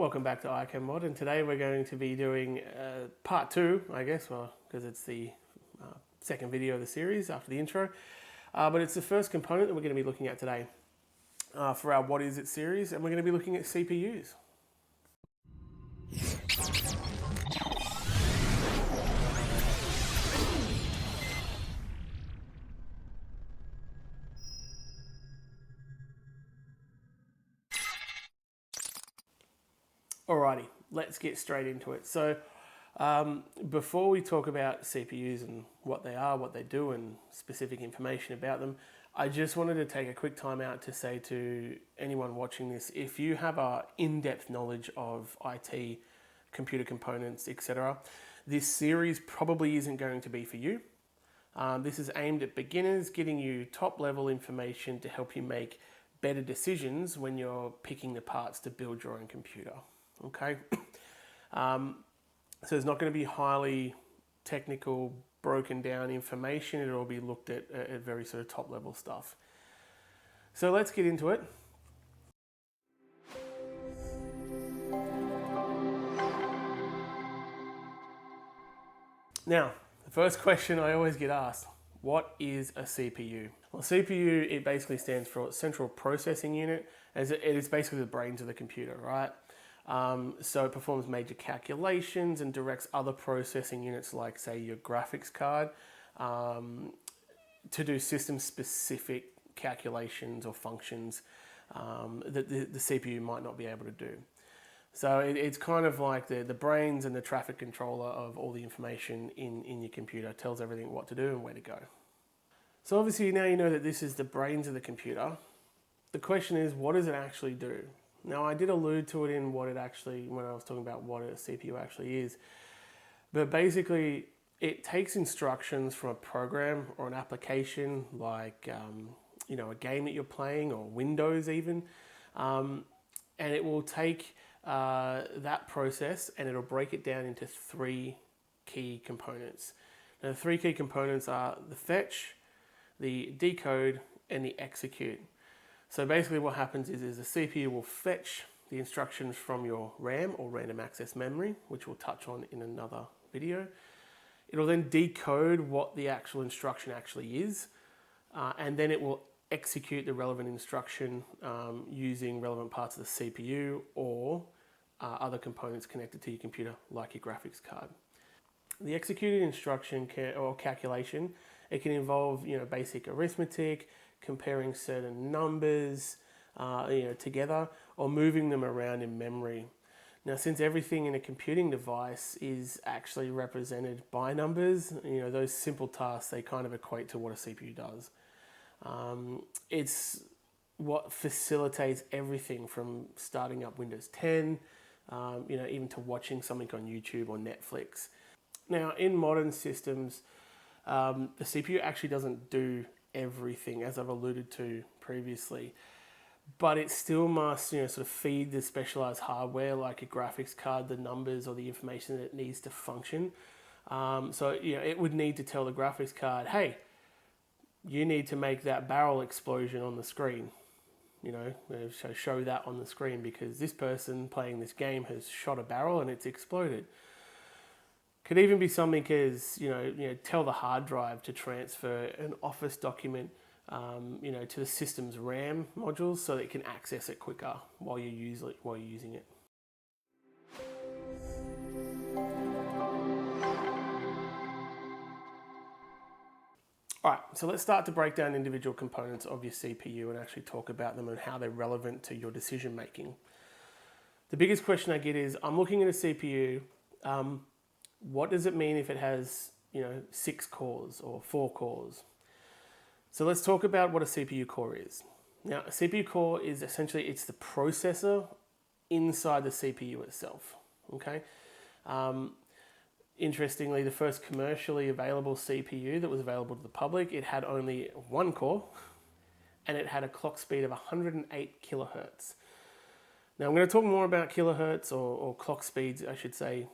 Welcome back to iCanMod, and today we're going to be doing part two, I guess, well, because it's the second video of the series after the intro. But it's the first component that we're going to be looking at today for our What Is It series, and we're going to be looking at CPUs. Alrighty, let's get straight into it. So before we talk about CPUs and what they are, what they do, and specific information about them, I just wanted to take a quick time out to say to anyone watching this, if you have a in-depth knowledge of IT, computer components, etc., this series probably isn't going to be for you. This is aimed at beginners, getting you top-level information to help you make better decisions when you're picking the parts to build your own computer. Okay, so it's not going to be highly technical, broken down information. It'll be looked at very sort of top level stuff. So let's get into it. Now, the first question I always get asked, what is a CPU? Well, CPU, it basically stands for Central Processing Unit, as it is basically the brains of the computer, right? So it performs major calculations and directs other processing units like, say, your graphics card to do system-specific calculations or functions that the CPU might not be able to do. So it's kind of like the brains and the traffic controller of all the information in your computer. It tells everything what to do and where to go. So obviously now you know that this is the brains of the computer. The question is, what does it actually do? Now, I did allude to it in when I was talking about what a CPU actually is. But basically, it takes instructions from a program or an application like, a game that you're playing or Windows even. And it will take that process and it'll break it down into three key components. Now, the three key components are the fetch, the decode, and the execute. So basically what happens is the CPU will fetch the instructions from your RAM or random access memory, which we'll touch on in another video. It'll then decode what the actual instruction actually is, and then it will execute the relevant instruction using relevant parts of the CPU or other components connected to your computer, like your graphics card. The executed instruction or calculation, it can involve basic arithmetic, comparing certain numbers together, or moving them around in memory. Now, since everything in a computing device is actually represented by numbers, those simple tasks, they kind of equate to what a CPU does. It's what facilitates everything from starting up Windows 10, even to watching something on YouTube or Netflix. Now, in modern systems, the CPU actually doesn't do everything, as I've alluded to previously, but it still must sort of feed the specialized hardware like a graphics card the numbers or the information that it needs to function. So it would need to tell the graphics card, hey, you need to make that barrel explosion on the screen, so show that on the screen because this person playing this game has shot a barrel and it's exploded. Could even be something as, tell the hard drive to transfer an Office document, to the system's RAM modules so that it can access it quicker while you're using it. All right, so let's start to break down individual components of your CPU and actually talk about them and how they're relevant to your decision making. The biggest question I get is, I'm looking at a CPU, what does it mean if it has, 6 cores or 4 cores? So let's talk about what a CPU core is. Now, a CPU core is essentially, it's the processor inside the CPU itself, okay? Interestingly, the first commercially available CPU that was available to the public, it had only 1 core and it had a clock speed of 108 kilohertz. Now, I'm going to talk more about kilohertz or clock speeds, I should say,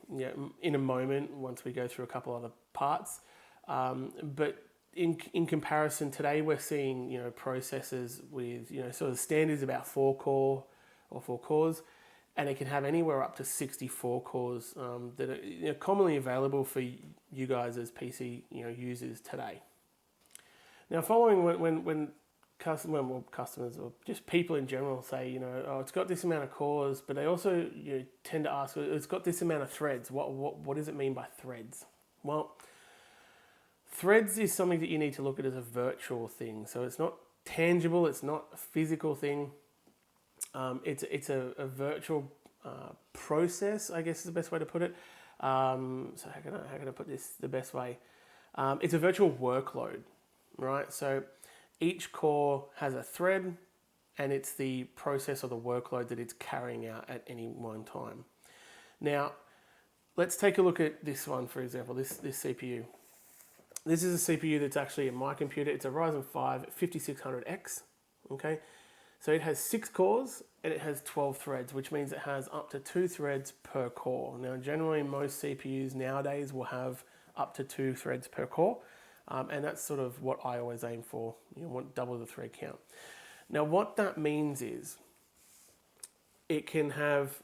in a moment once we go through a couple other parts. But in comparison, today we're seeing processors with sort of standards about 4 cores, and it can have anywhere up to 64 cores that are commonly available for you guys as PC users today. Now, following when customers or just people in general say, oh, it's got this amount of cores, but they also tend to ask, it's got this amount of threads. What does it mean by threads? Well, threads is something that you need to look at as a virtual thing. So it's not tangible, it's not a physical thing. It's a virtual process, I guess is the best way to put it. So how can I put this the best way? It's a virtual workload, right? So each core has a thread, and it's the process or the workload that it's carrying out at any one time. Now, let's take a look at this one, for example, this CPU. This is a CPU that's actually in my computer. It's a Ryzen 5 5600X, okay? So it has 6 cores and it has 12 threads, which means it has up to 2 threads per core. Now, generally, most CPUs nowadays will have up to 2 threads per core, and that's sort of what I always aim for. You want double the thread count. Now, what that means is it can have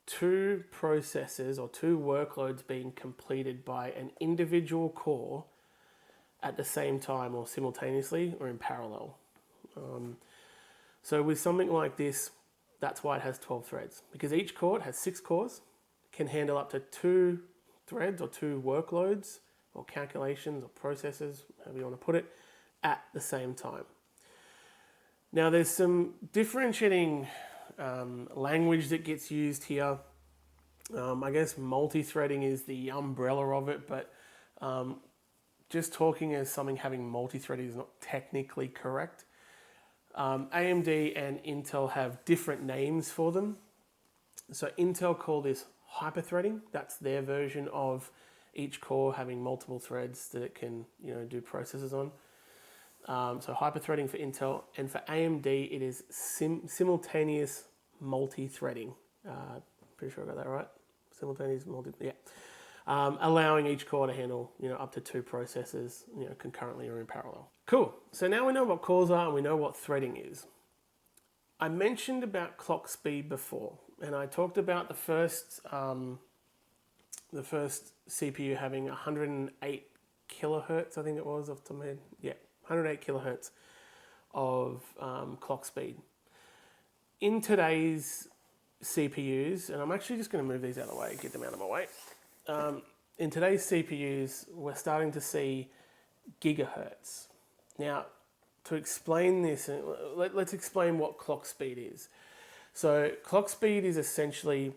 2 processes or 2 workloads being completed by an individual core at the same time or simultaneously or in parallel. So with something like this, that's why it has 12 threads, because each core has 6 cores, can handle up to 2 threads or 2 workloads or calculations or processes, however you want to put it, at the same time. Now there's some differentiating language that gets used here. I guess multi-threading is the umbrella of it, but just talking as something having multi-threading is not technically correct. AMD and Intel have different names for them. So Intel call this hyperthreading. That's their version of each core having multiple threads that it can do processes on. So hyperthreading for Intel, and for AMD it is simultaneous multi-threading. Pretty sure I got that right. Simultaneous allowing each core to handle up to 2 processes concurrently or in parallel. Cool. So now we know what cores are and we know what threading is. I mentioned about clock speed before, and I talked about the first CPU having 108 kilohertz. I think it was off the top of my head. Yeah, 108 kilohertz of clock speed. In today's CPUs, and I'm actually just going to move these out of the way, get them out of my way. In today's CPUs, we're starting to see gigahertz. Now, to explain this, let's explain what clock speed is. So, clock speed is essentially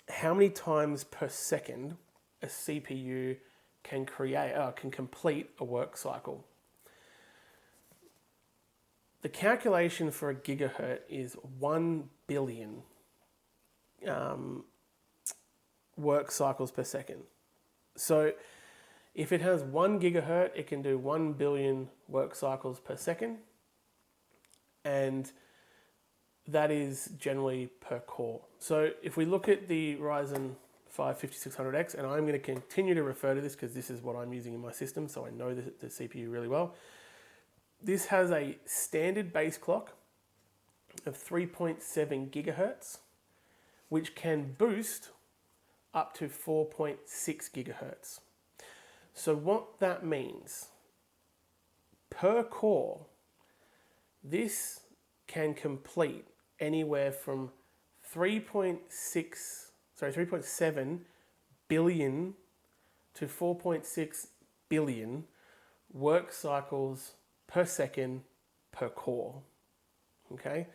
how many times per second a CPU can complete a work cycle. The calculation for a gigahertz is 1 billion work cycles per second. So if it has 1 gigahertz, it can do 1 billion work cycles per second, and that is generally per core. So if we look at the Ryzen 5 5600X, and I'm going to continue to refer to this because this is what I'm using in my system, so I know the CPU really well. This has a standard base clock of 3.7 gigahertz, which can boost up to 4.6 gigahertz. So what that means, per core, this can complete anywhere from 3.7 billion to 4.6 billion work cycles per second per core. Okay?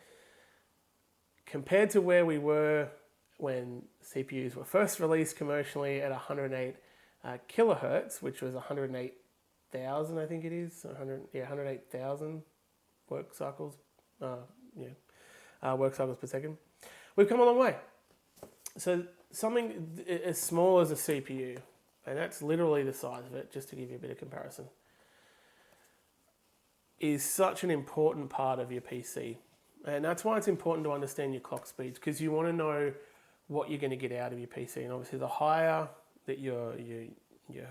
Compared to where we were when CPUs were first released commercially at 108 kilohertz, which was 108,000, I think it is, 108,000 work cycles, work cycles per second. We've come a long way. So something as small as a CPU, and that's literally the size of it, just to give you a bit of comparison, is such an important part of your PC. And that's why it's important to understand your clock speeds, because you want to know what you're going to get out of your PC. And obviously the higher that your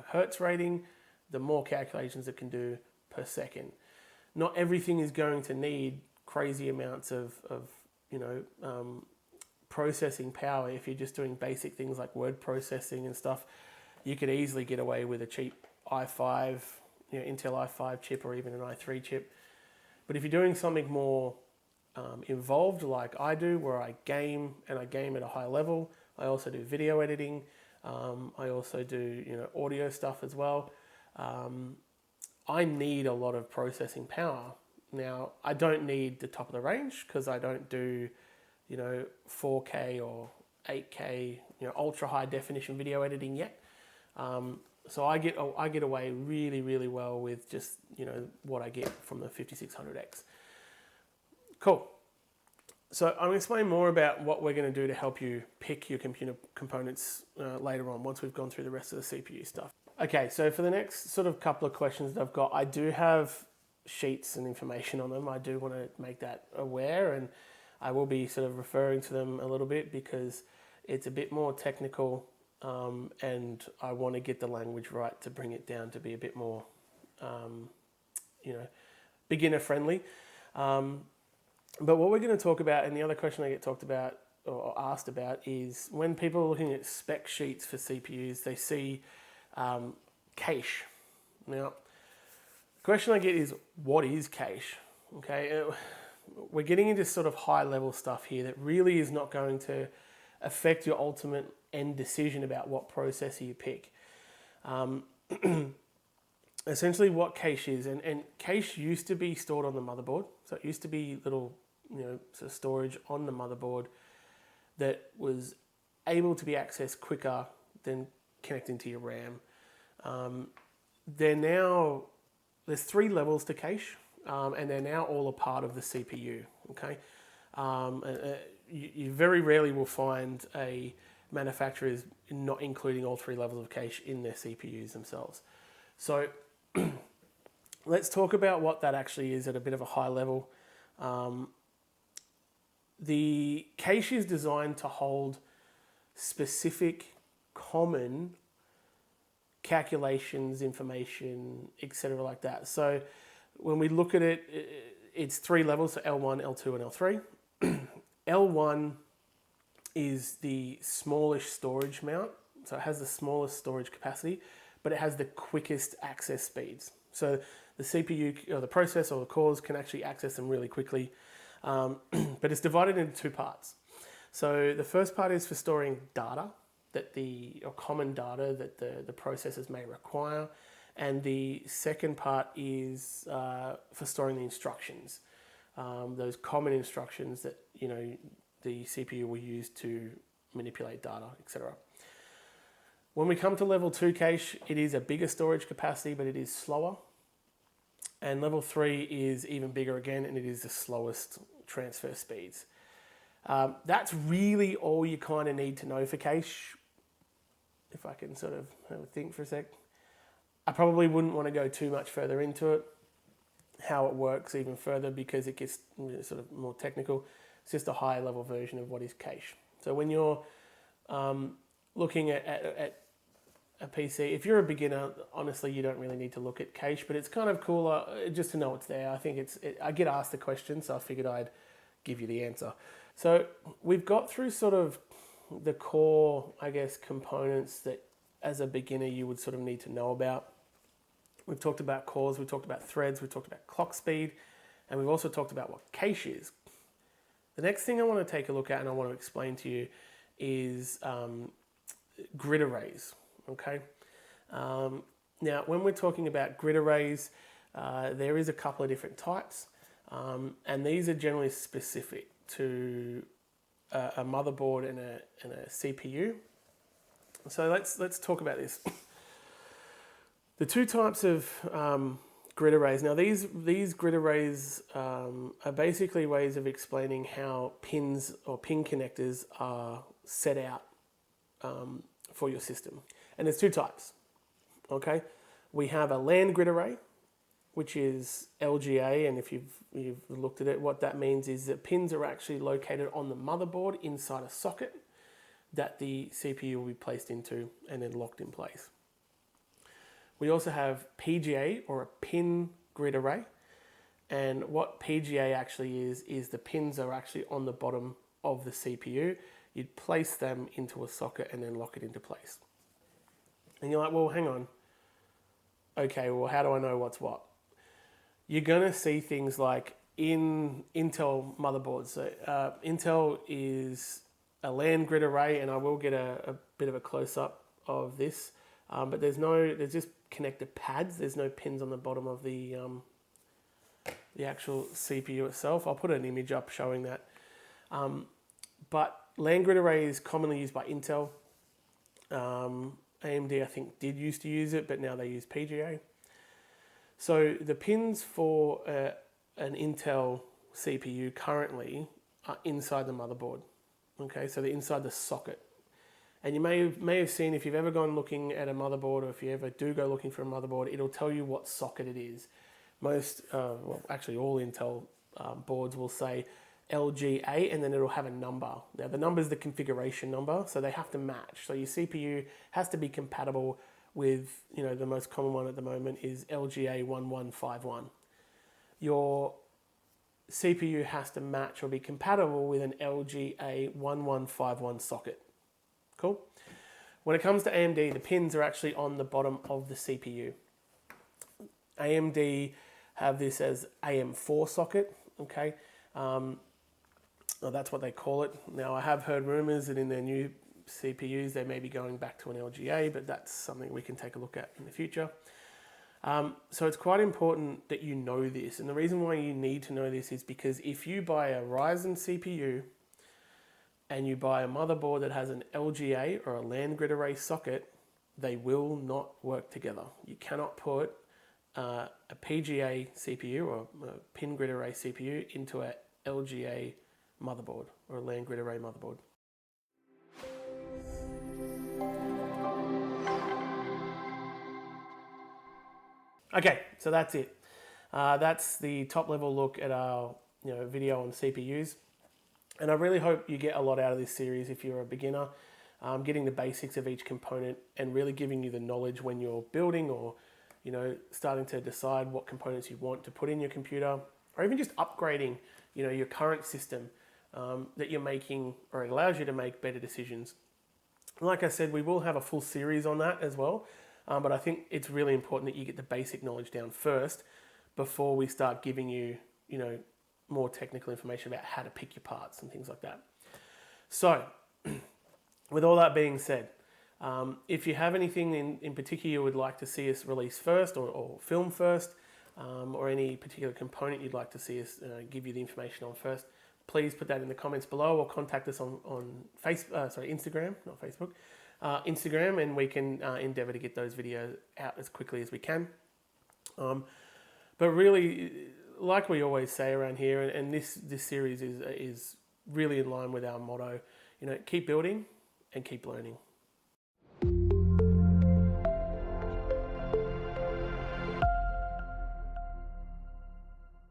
hertz rating, the more calculations it can do per second. Not everything is going to need crazy amounts of processing power, if you're just doing basic things like word processing and stuff, you could easily get away with a cheap i5, Intel i5 chip or even an i3 chip. But if you're doing something more involved like I do, where I game and I game at a high level, I also do video editing, I also do audio stuff as well. I need a lot of processing power. Now, I don't need the top of the range because I don't do 4K or 8K, ultra high definition video editing yet. So I get away really, really well with just what I get from the 5600X. Cool. So I'm going to explain more about what we're going to do to help you pick your computer components later on, once we've gone through the rest of the CPU stuff. Okay, so for the next sort of couple of questions that I've got, I do have sheets and information on them. I do want to make that aware, and I will be sort of referring to them a little bit because it's a bit more technical, and I want to get the language right to bring it down to be a bit more, beginner friendly. But what we're going to talk about, and the other question I get talked about or asked about, is when people are looking at spec sheets for CPUs, they see cache. Now, the question I get is, what is cache? Okay, we're getting into sort of high level stuff here that really is not going to affect your ultimate end decision about what processor you pick. Essentially what cache is, and cache used to be stored on the motherboard. So it used to be little, sort of storage on the motherboard that was able to be accessed quicker than connecting to your RAM. There's 3 levels to cache, and they're now all a part of the CPU, okay? You very rarely will find a manufacturer is not including all 3 levels of cache in their CPUs themselves. So let's talk about what that actually is at a bit of a high level. The cache is designed to hold specific common calculations, information, etc. like that. So when we look at it, it's 3 levels, so L1, L2, and L3. L1 is the smallish storage amount, so it has the smallest storage capacity, but it has the quickest access speeds. So the CPU, or the processor, or the cores can actually access them really quickly. But it's divided into 2 parts. So the first part is for storing data, or common data that the processors may require. And the second part is for storing the instructions, those common instructions that the CPU will use to manipulate data, etc. When we come to level 2 cache, it is a bigger storage capacity, but it is slower. And level 3 is even bigger again, and it is the slowest transfer speeds. That's really all you kind of need to know for cache. If I can sort of have a think for a sec. I probably wouldn't want to go too much further into it, how it works even further, because it gets sort of more technical. It's just a higher level version of what is cache. So when you're looking at a PC, if you're a beginner, honestly, you don't really need to look at cache, but it's kind of cool just to know it's there. I think I get asked the question, so I figured I'd give you the answer. So we've got through sort of the core, I guess, components that as a beginner you would sort of need to know about. We've talked about cores, we've talked about threads, we've talked about clock speed, and we've also talked about what cache is. The next thing I want to take a look at and I want to explain to you is grid arrays. Okay. Now, when we're talking about grid arrays, there is a couple of different types, and these are generally specific to a motherboard and a CPU. So let's talk about this. The 2 types of grid arrays. Now, these grid arrays are basically ways of explaining how pins or pin connectors are set out for your system. And there's 2 types, okay? We have a LAN grid array, which is LGA, and if you've looked at it, what that means is that pins are actually located on the motherboard inside a socket that the CPU will be placed into and then locked in place. We also have PGA, or a pin grid array, and what PGA actually is the pins are actually on the bottom of the CPU. you'd place them into a socket and then lock it into place. And you're like, well, hang on. Okay, well, how do I know what's what? You're going to see things like in Intel motherboards. So Intel is a land grid array, and I will get a bit of a close-up of this, but there's just connector pads. There's no pins on the bottom of the actual CPU itself. I'll put an image up showing that. But land grid array is commonly used by Intel. AMD, I think, did used to use it, but now they use PGA. So the pins for an Intel CPU currently are inside the motherboard. Okay, so they're inside the socket. And you may have seen, if you've ever gone looking at a motherboard, or if you ever do go looking for a motherboard, it'll tell you what socket it is. Most, well, actually all Intel boards will say LGA, and then it'll have a number. Now the number is the configuration number, so they have to match. So your CPU has to be compatible with, the most common one at the moment is LGA 1151. Your CPU has to match or be compatible with an LGA 1151 socket. Cool? When it comes to AMD, the pins are actually on the bottom of the CPU. AMD have this as AM4 socket, okay? Well, that's what they call it. Now, I have heard rumors that in their new CPUs, they may be going back to an LGA, but that's something we can take a look at in the future. So it's quite important that you know this. And the reason why you need to know this is because if you buy a Ryzen CPU and you buy a motherboard that has an LGA or a land grid array socket, they will not work together. You cannot put a PGA CPU or a pin grid array CPU into a LGA motherboard or a land grid array motherboard. Okay, so that's it. That's the top level look at our video on CPUs. And I really hope you get a lot out of this series if you're a beginner, getting the basics of each component and really giving you the knowledge when you're building or starting to decide what components you want to put in your computer, or even just upgrading your current system that you're making, or it allows you to make better decisions. Like I said, we will have a full series on that as well. But I think it's really important that you get the basic knowledge down first before we start giving you, more technical information about how to pick your parts and things like that. So, with all that being said, if you have anything in particular you would like to see us release first or film first, or any particular component you'd like to see us give you the information on first, please put that in the comments below or contact us on Instagram, not Facebook. Instagram, and we can endeavour to get those videos out as quickly as we can. But really, like we always say around here, and this series is really in line with our motto, keep building and keep learning.